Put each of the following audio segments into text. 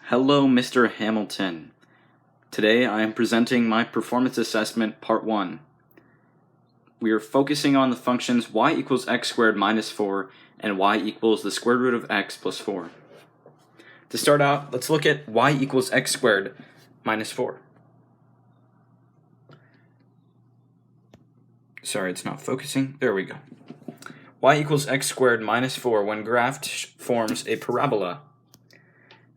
Hello, Mr. Hamilton. Today I am presenting my performance assessment part 1. We are focusing on the functions y equals x squared minus 4 and y equals the square root of x plus 4. To start out, let's look at y equals x squared minus 4. Sorry, it's not focusing. There we go. Y equals x squared minus 4 when graphed forms a parabola.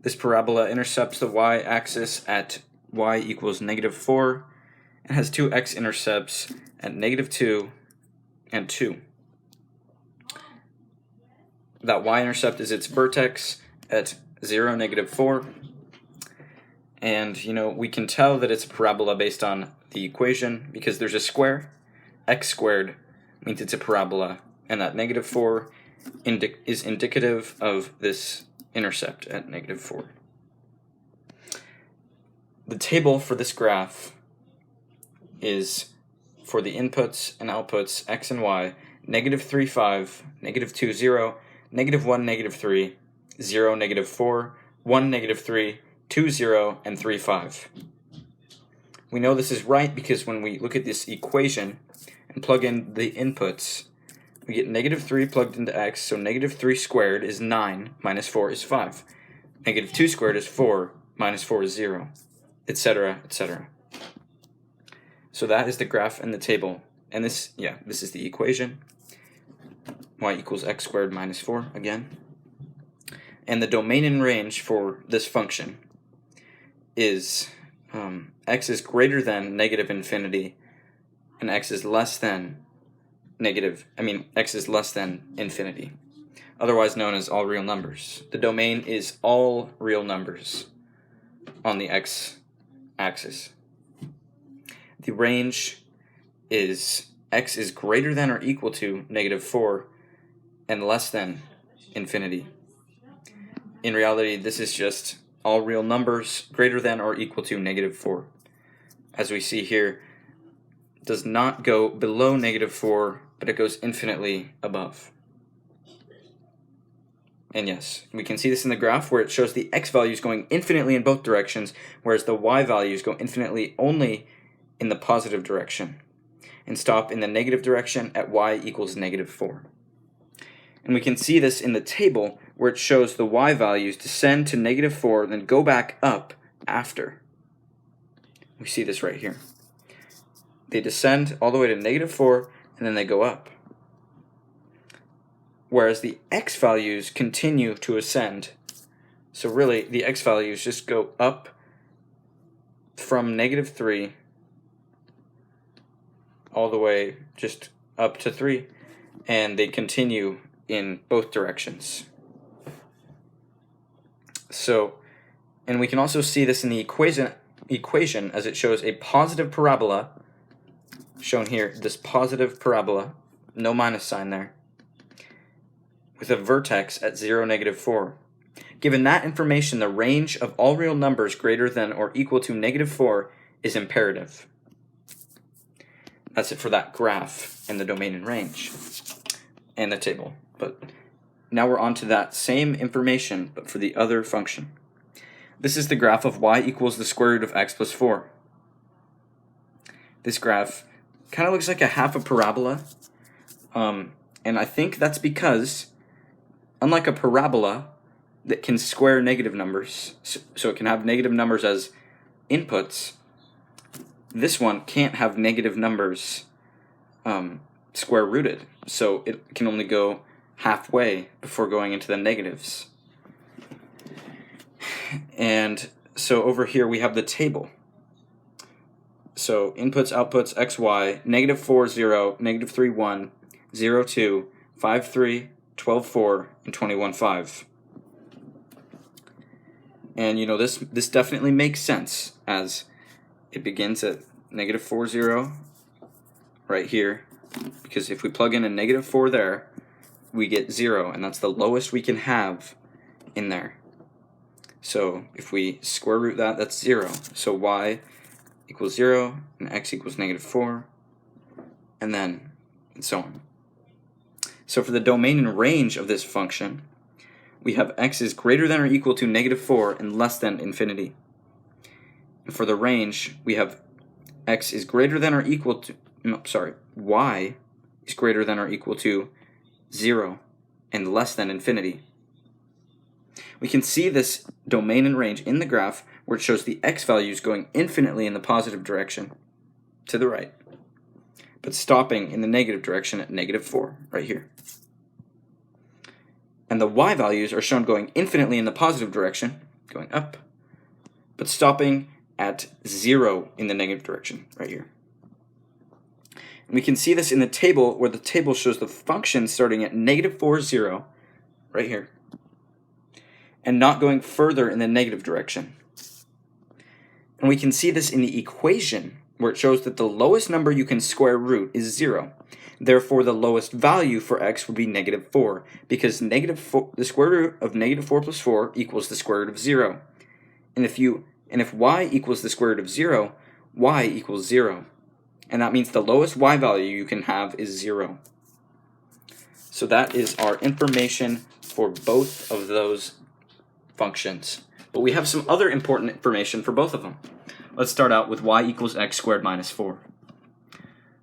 This parabola intercepts the y-axis at y equals -4 and has two x-intercepts at -2 and 2. That y-intercept is its vertex at 0, -4. And, we can tell that it's a parabola based on the equation because there's a square. X squared means it's a parabola, and that -4 is indicative of this intercept at -4. The table for this graph is for the inputs and outputs x and y, -3, 5, -2, 0, -1, -3, 0, -4, 1, -3, 2, 0, and 3, 5. We know this is right because when we look at this equation and plug in the inputs, we get -3 plugged into x, so -3 squared is 9, minus 4 is 5. -2 squared is 4, minus 4 is 0, etc., etc. So that is the graph and the table. And this is the equation. Y equals x squared minus 4 again. And the domain and range for this function is x is greater than -infinity and x is less than x is less than infinity, otherwise known as all real numbers. The domain is all real numbers on the x-axis. The range is x is greater than or equal to -4 and less than infinity. In reality, this is just all real numbers greater than or equal to -4. As we see here, it does not go below -4, but it goes infinitely above. And yes, we can see this in the graph where it shows the x values going infinitely in both directions, whereas the y values go infinitely only in the positive direction and stop in the negative direction at y equals -4. And we can see this in the table where it shows the y values descend to -4, then go back up after. We see this right here. They descend all the way to -4, and then they go up. Whereas the x values continue to ascend. So really, the x values just go up from -3 all the way just up to 3, and they continue in both directions. So, and we can also see this in the equation as it shows a positive parabola, shown here, this positive parabola, no minus sign there, with a vertex at 0, -4. Given that information, the range of all real numbers greater than or equal to -4 is imperative. That's it for that graph and the domain and range and the table. But now we're on to that same information, but for the other function. This is the graph of y equals the square root of x plus 4. This graph kind of looks like a half a parabola, and I think that's because, unlike a parabola that can square negative numbers, so it can have negative numbers as inputs, this one can't have negative numbers square rooted, so it can only go halfway before going into the negatives. And so over here we have the table. So inputs, outputs, x, y, -4, 0, -3, 1, 0, 2, 5, 3, 12, 4, and 21, 5. And this definitely makes sense as it begins at -4, 0 right here, because if we plug in a -4 there, we get 0, and that's the lowest we can have in there. So if we square root that, that's 0. So y equals 0, and x equals -4, and so on. So for the domain and range of this function, we have x is greater than or equal to -4 and less than infinity. And for the range, we have x is greater than or equal to, y is greater than or equal to 0 and less than infinity. We can see this domain and range in the graph where it shows the x values going infinitely in the positive direction to the right, but stopping in the negative direction at -4 right here. And the y values are shown going infinitely in the positive direction, going up, but stopping at 0 in the negative direction right here. And we can see this in the table where the table shows the function starting at -4, 0 right here, and not going further in the negative direction. And we can see this in the equation where it shows that the lowest number you can square root is 0. Therefore, the lowest value for x would be -4, because the square root of -4 plus 4 equals the square root of 0. And if y equals the square root of 0, y equals 0. And that means the lowest y value you can have is 0. So that is our information for both of those functions. But we have some other important information for both of them. Let's start out with y equals x squared minus 4.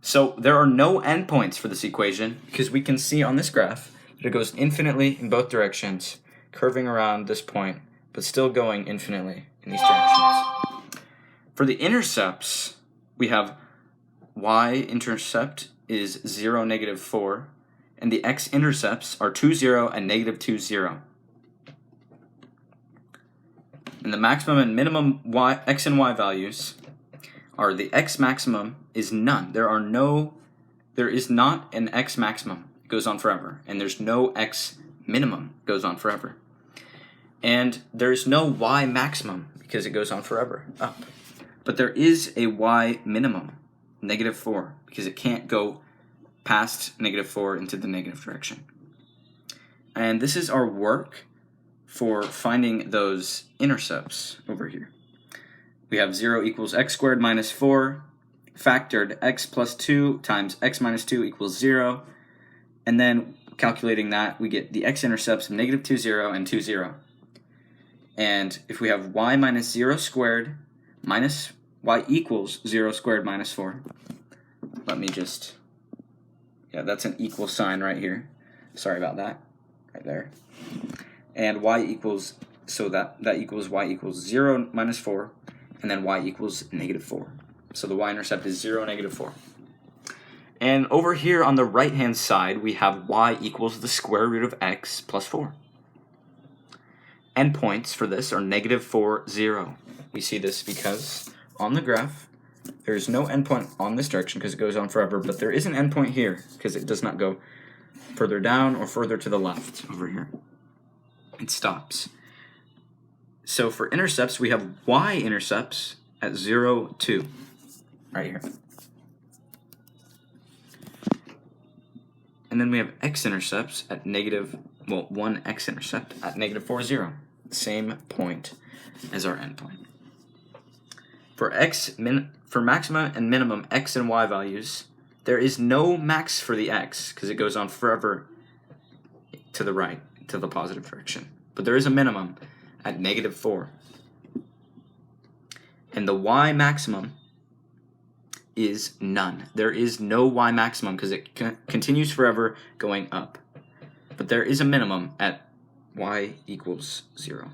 So there are no endpoints for this equation because we can see on this graph that it goes infinitely in both directions, curving around this point, but still going infinitely in these directions. For the intercepts, we have y-intercept is 0, -4, and the x-intercepts are 2, 0, and -2, 0. And the maximum and minimum x and y values are the x maximum is none. There is not an x maximum. It goes on forever. And there's no x minimum. It goes on forever. And there's no y maximum because it goes on forever, up. But there is a y minimum, -4, because it can't go past -4 into the negative direction. And this is our work for finding those intercepts over here. We have 0 equals x squared minus 4, factored x plus 2 times x minus 2 equals 0, and then calculating that, we get the x-intercepts of -2, 0, and 2, 0. And if we have y minus 0 squared minus y equals 0 squared minus 4, let me just, that's an equal sign right here. Sorry about that, right there. And y equals, so that equals y equals 0 minus 4, and then y equals -4. So the y-intercept is 0, -4. And over here on the right-hand side, we have y equals the square root of x plus 4. Endpoints for this are -4, 0. We see this because on the graph, there is no endpoint on this direction because it goes on forever, but there is an endpoint here because it does not go further down or further to the left over here. It stops. So for intercepts, we have y-intercepts at 0, 2, right here. And then we have x-intercepts at one x-intercept at -4, 0. Same point as our endpoint. For maxima and minimum x and y values, there is no max for the x because it goes on forever to the right, to the positive direction. But there is a minimum at -4. And the y maximum is none. There is no y maximum because it continues forever going up. But there is a minimum at y equals 0.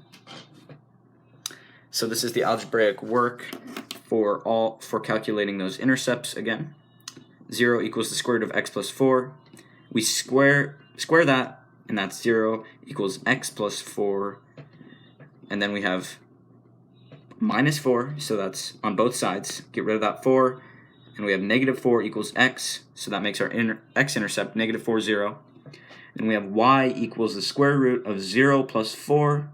So this is the algebraic work for calculating those intercepts again. 0 equals the square root of x plus 4. We square that, and that's 0 equals x plus 4. And then we have -4, so that's on both sides. Get rid of that 4. And we have -4 equals x, so that makes our x-intercept -4, 0. And we have y equals the square root of 0 plus 4.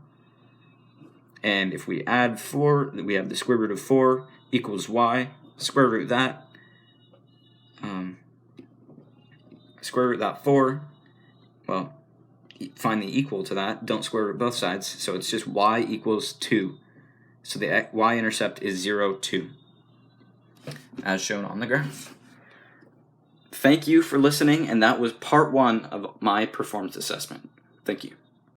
And if we add 4, we have the square root of 4 equals y. Square root that. Square root that 4. Well, find the equal to that. Don't square root both sides. So it's just y equals 2. So the y-intercept is 0, 2. As shown on the graph. Thank you for listening, and that was part 1 of my performance assessment. Thank you.